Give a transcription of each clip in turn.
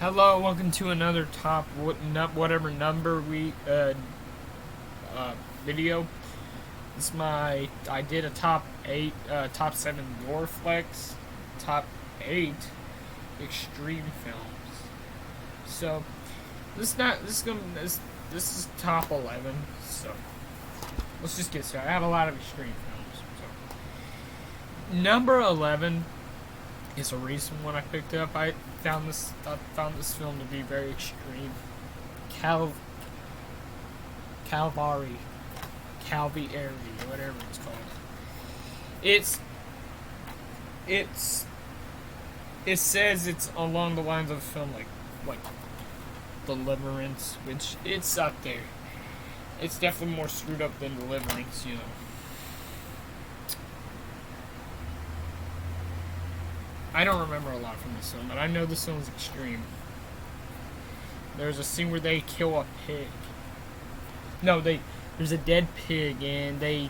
Hello, welcome to another whatever number we video. I did a top 8, top 7 gore flicks, top 8 extreme films. So this is top 11. So let's just get started. I have a lot of extreme films. So number 11 is a recent one I picked up. I found this film to be very extreme. Cal Calvary, Calviary, whatever it's called. It's it's it says it's along the lines of a film like Deliverance, which it's up there. It's definitely more screwed up than Deliverance, you know. I don't remember a lot from this film, but I know this film is extreme. There's a scene where they kill a pig. No, there's a dead pig and they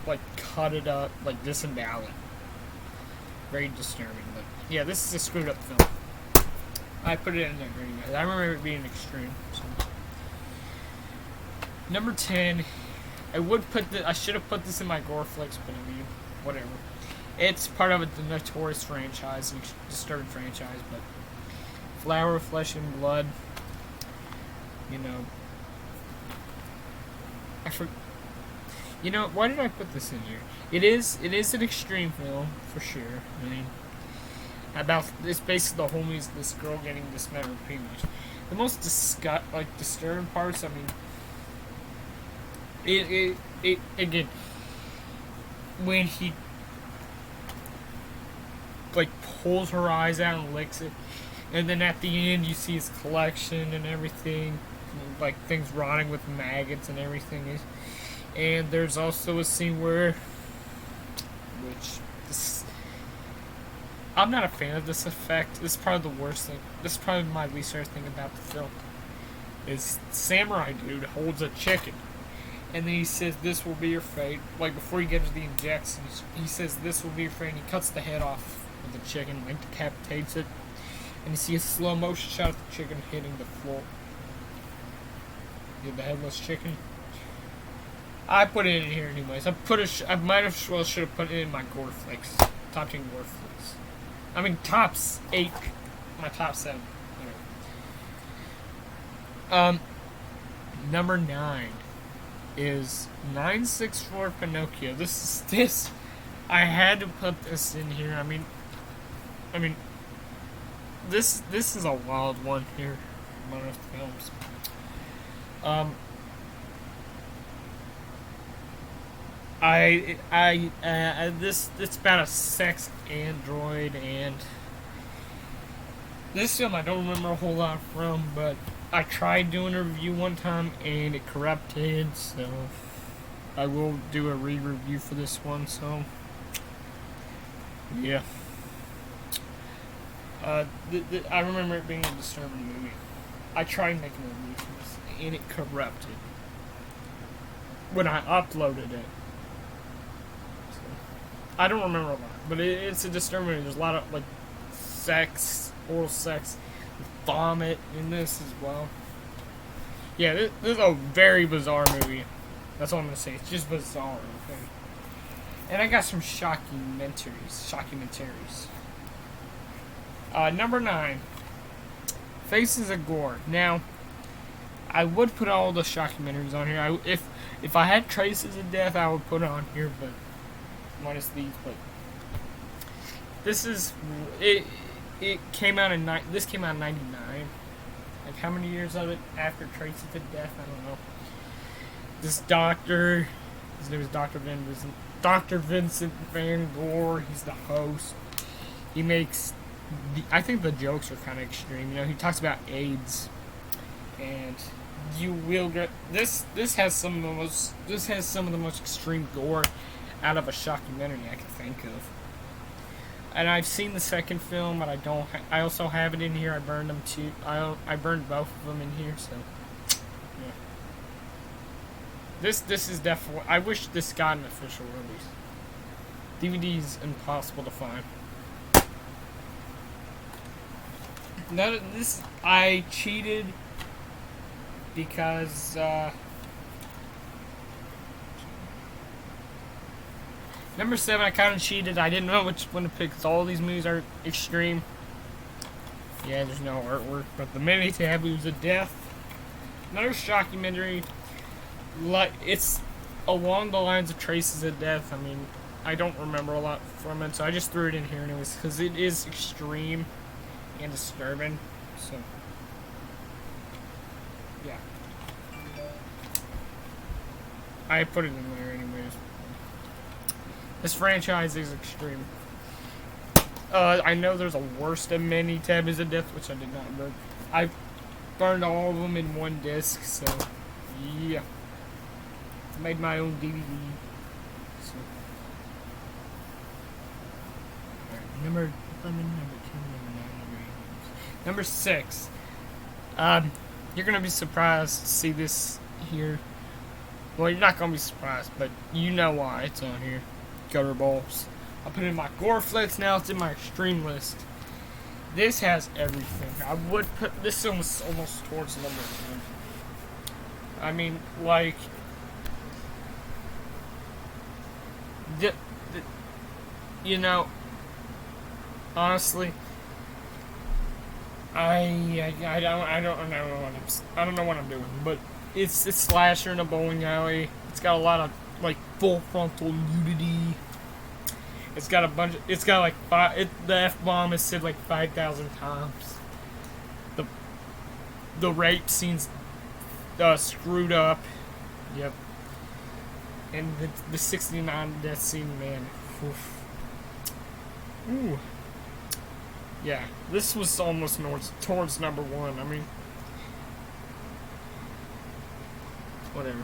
like cut it up, like disembowel it. Very disturbing, but yeah, this is a screwed up film. I put it in there very good. I remember it being extreme. So. Number 10, I should have put this in my gore flicks, but I mean, whatever. It's part of the notorious franchise, disturbed franchise, but Flower, Flesh and Blood, you know, you know, why did I put this in here? It is an extreme film, for sure. I mean, it's basically the homies, this girl getting dismembered, pretty much. The most disturbing parts, I mean, it again, when he like pulls her eyes out and licks it, and then at the end you see his collection and everything, like things rotting with maggots and everything. And there's also a scene I'm not a fan of this effect. This is probably the worst thing. This is probably my least favorite thing about the film. Is Samurai dude holds a chicken, and then he says, "This will be your fate." Like before he gets the injections, he says, "This will be your fate." And he cuts the head off of the chicken, like decapitates it, and you see a slow motion shot of the chicken hitting the floor. The headless chicken. I put it in here anyways. I might as well should have put it in my gore flicks. Top 10 gore flicks. I mean, tops 8. My top 7. Whatever. Number 9 is 964 Pinocchio. This. I had to put this in here. I mean, this is a wild one here. One of the films. It's about a sex android, and this film I don't remember a whole lot from, but I tried doing a review one time and it corrupted, so I will do a re-review for this one. So yeah, I remember it being a disturbing movie. I tried making a review for this and it corrupted when I uploaded it. I don't remember a lot, but it's a disturbing. There's a lot of like oral sex, vomit in this as well. Yeah, this is a very bizarre movie. That's all I'm gonna say. It's just bizarre, okay? And I got some shockumentaries. Number 9, Faces of Gore. Now, I would put all the shockumentaries on here. If I had Traces of Death, I would put it on here, but minus these. But this is it. It came out in this came out in '99. Like how many years of it after Traces of Death? I don't know. This doctor, his name is Dr. Vincent Van Gore. He's the host. He makes, I think the jokes are kind of extreme. You know, he talks about AIDS, and you will get this. This has some of the most extreme gore out of a shockumentary I can think of. And I've seen the second film, but I also have it in here. I burned them too. I burned both of them in here. So yeah. This is definitely. I wish this got an official release. DVD's impossible to find. none of this. I cheated because number 7. I kind of cheated. I didn't know which one to pick because all these movies are extreme. Yeah, there's no artwork, but the mini taboos of death. Another shockumentary. It's along the lines of Traces of Death. I mean, I don't remember a lot from it, so I just threw it in here anyways because it is extreme and disturbing. So, yeah, I put it in there anyways. This franchise is extreme. I know there's a worse than many Taboos of Death, which I did not burn. I burned all of them in one disc, so yeah. Made my own DVD. So. Right, number 11, number 10, number 9, number 8. Number 6. You're gonna be surprised to see this here. Well, you're not gonna be surprised, but you know why it's on here. Gutter Balls. I put it in my gore flicks, now it's in my extreme list. This has everything. I would put this almost towards number 1. I mean, like, you know, honestly, I don't know what I'm doing, but it's a slasher in a bowling alley. It's got a lot of like full frontal nudity. It's got a bunch. It's got like the F-bomb is said like 5,000 times. The rape scene's screwed up. Yep. And the 69 death scene, man. Oof. Ooh. Yeah, this was almost towards number 1. I mean, whatever.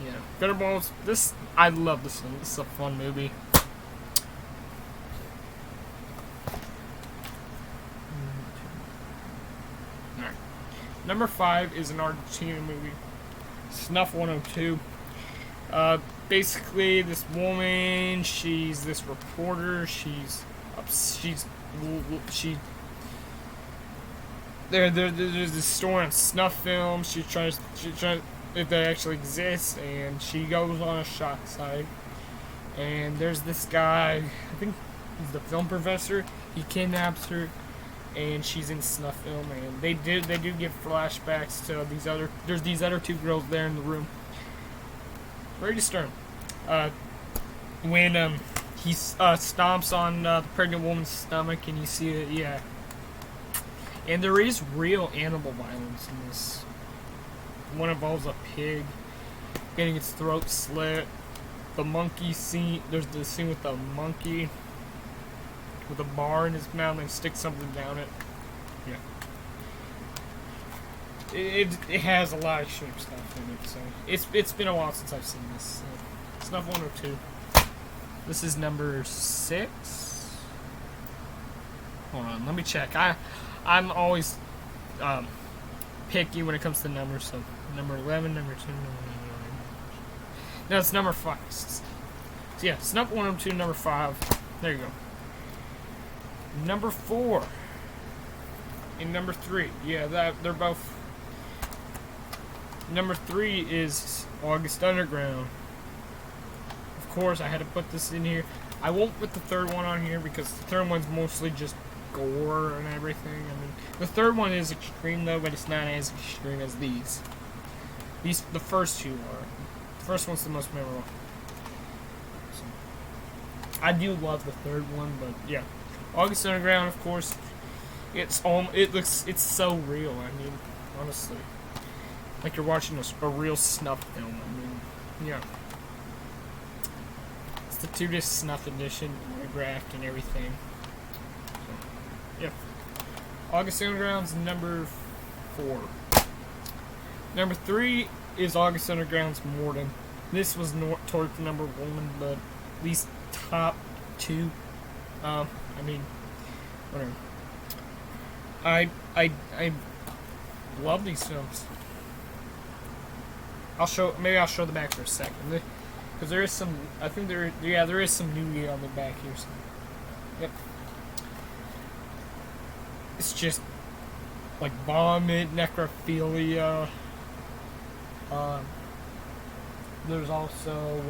Yeah, Gutter Balls. I love this one. This is a fun movie. Alright. Number 5 is an Argentina movie. Snuff 102. Basically, this woman, she's this reporter. There's this store on snuff films. She tries if they actually exist, and she goes on a shot site, and there's this guy, I think he's the film professor. He kidnaps her, and she's in snuff film, and they do give flashbacks to there's these other 2 girls there in the room. Very disturbing. When he stomps on the pregnant woman's stomach, and you see it, yeah. And there is real animal violence in this. One involves a pig getting its throat slit. The monkey scene, there's the scene with the monkey with a bar in his mouth and sticks something down it. Yeah. It has a lot of extreme stuff in it, so it's been a while since I've seen this. So. Snuff 102. This is number 6. Hold on, let me check. I'm always picky when it comes to numbers, so number 11, number 2, number 9. No, it's number 5. So yeah, Snuff 102, number 5. There you go. Number 4 and number 3. Yeah, they're both. Number 3 is August Underground. Of course, I had to put this in here. I won't put the third one on here because the third one's mostly just gore and everything. I mean, the third one is extreme though, but it's not as extreme as these. The first 2 are. The first one's the most memorable. So, I do love the third one, but yeah, August Underground, of course. It's so real. I mean, honestly, like you're watching a real snuff film. I mean, yeah. It's the 2-disc snuff edition, autographed and everything. So, yeah. August Underground's number 4. Number 3 is August Underground's Morden. This was towards number 1, but at least top 2. I mean, whatever. I love these films. Maybe I'll show the back for a second, because there is some. I think there is some nudity on the back here. So. Yep. it's just like vomit, necrophilia. Um, there's also,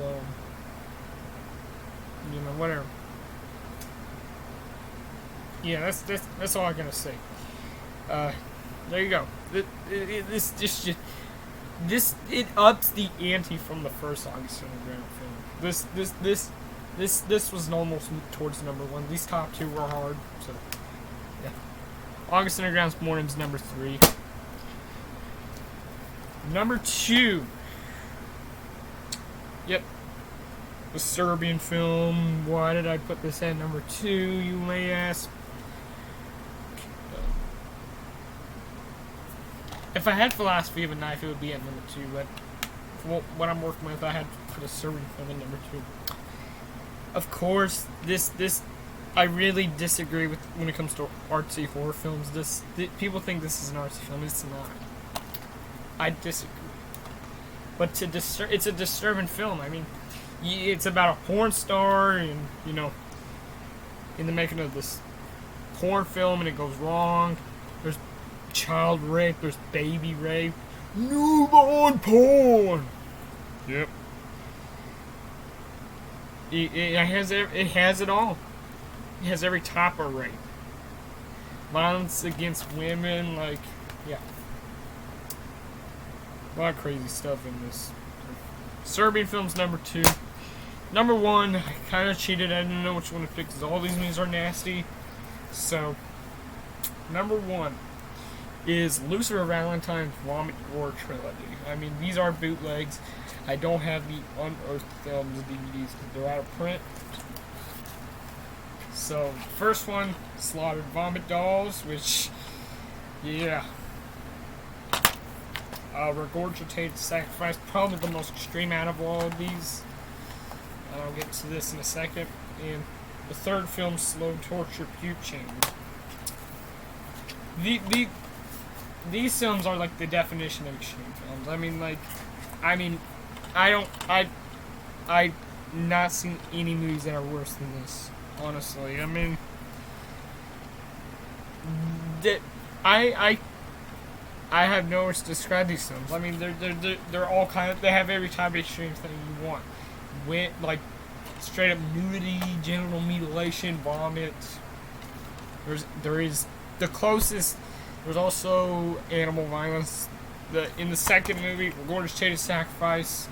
whatever. Yeah, that's all I'm gonna say. There you go. It ups the ante from the first August Underground film. This was almost towards number one. These top two were hard, so yeah. August Underground's Morning's number 3. Number 2. Yep. The Serbian film. Why did I put this at number 2, you may ask? If I had Philosophy of a Knife, it would be at number 2, but for what I'm working with, I had to put a Serbian film at number 2. Of course, I really disagree with when it comes to artsy horror films. People think this is an artsy film. It's not. I disagree. But it's a disturbing film. I mean, it's about a porn star, and in the making of this porn film, and it goes wrong. There's child rape. There's baby rape. Newborn porn. Yep. It has it all. It has every type of rape. Violence against women, yeah. A lot of crazy stuff in this. Serbian film's number 2. Number 1, I kind of cheated. I didn't know which one to pick because all these movies are nasty. So, number 1 is Lucifer Valentine's Vomit Gore Trilogy. I mean, these are bootlegs. I don't have the Unearthed Films DVDs because they're out of print. So, first one, Slaughtered Vomit Dolls, which, yeah. Regurgitated Sacrifice, probably the most extreme out of all of these. I'll get to this in a second. And the third film, Slow Torture Puke Chamber. These films are like the definition of extreme films. I've not seen any movies that are worse than this. Honestly, I mean, I have no words to describe these films. I mean, they're all kind of, they have every type of extreme thing you want. Like straight up nudity, genital mutilation, vomit. There is the closest. There's also animal violence. In the second movie, Regurgitated Sacrifice.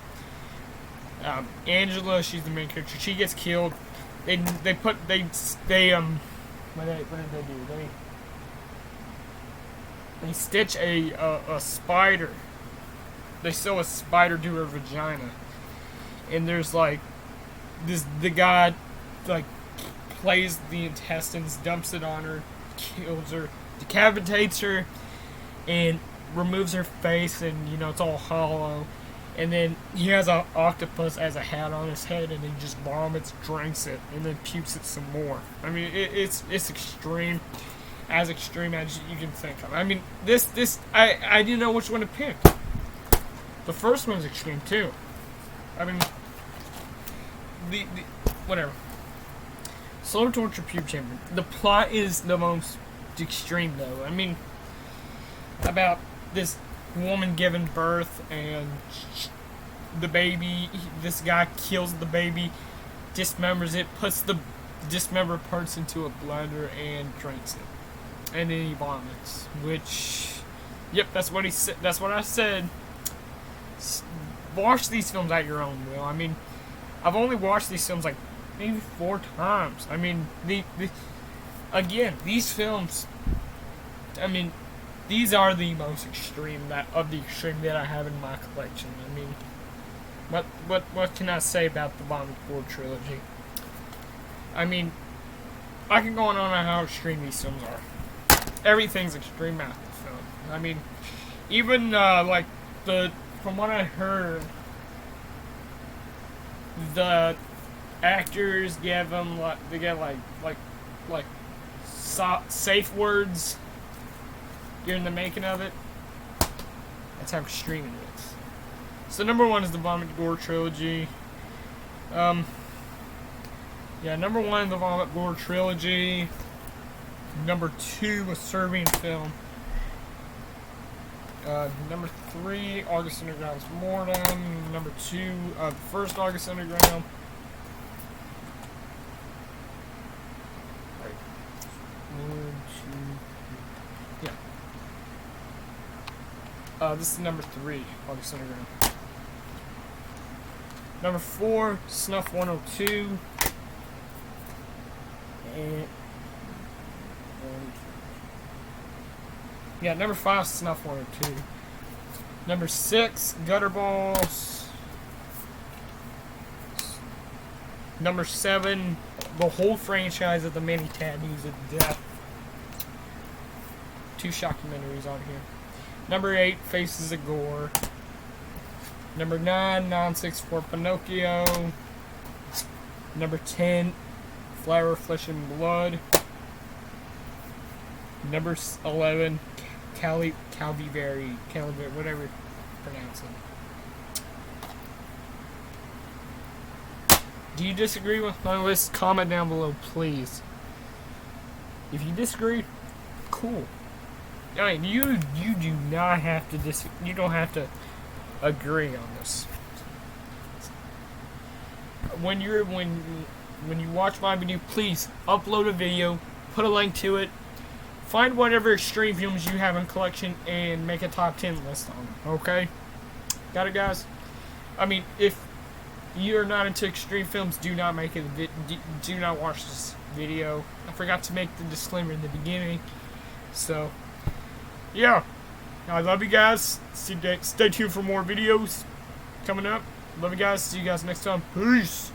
Angela, she's the main character. She gets killed. What did they do? They stitch a spider. They sew a spider to her vagina, and there's the guy plays the intestines, dumps it on her, kills her, decapitates her, and removes her face, and it's all hollow. And then he has an octopus as a hat on his head, and he just vomits, drinks it, and then pukes it some more. I mean, it's extreme, as extreme as you can think of. I mean, I didn't know which one to pick. The first one's extreme too. I mean, whatever. Slow Torture Puke Chamber. The plot is the most extreme, though. I mean, about this woman giving birth, and the baby, this guy kills the baby, dismembers it, puts the dismembered parts into a blender, and drinks it. And then he vomits. Which, yep, that's what he said. That's what I said. Watch these films at your own will. I mean, I've only watched these films maybe 4 times. I mean, again, these films, I mean, these are the most extreme of the extreme that I have in my collection. I mean, what can I say about the Vomit Gore trilogy? I mean, I can go on how extreme these films are. Everything's extreme out of the film. I mean, even from what I heard, the actors get safe words during the making of it. That's how extreme it is. So number 1 is the Vomit Gore trilogy. Number 1 in the Vomit Gore trilogy. Number 2, a Serbian film. Number 3, August Underground's Mortem. Number 2, the first August Underground. Right. 1, 2, 3. Yeah. This is number 3, August Underground. Number 4, Snuff 102. And yeah, number 5, Snuff 102. Number 6, Gutterballs. Number 7, the whole franchise of the Many Tattoos of Death. 2 shockumentaries on here. Number 8, Faces of Gore. Number 9, Non-64 Pinocchio. Number 10, Flower, Flesh, and Blood. Number 11, Calviveri, whatever you pronounce it. Do you disagree with my list? Comment down below, please. If you disagree, cool. I mean, you do not have to you don't have to agree on this. When you watch my video, please upload a video, put a link to it, find whatever extreme films you have in collection, and make a top 10 list on them. Okay? Got it, guys? I mean, if you're not into extreme films, do not make it. Do not watch this video. I forgot to make the disclaimer in the beginning. So, yeah. I love you guys. Stay tuned for more videos coming up. Love you guys. See you guys next time. Peace.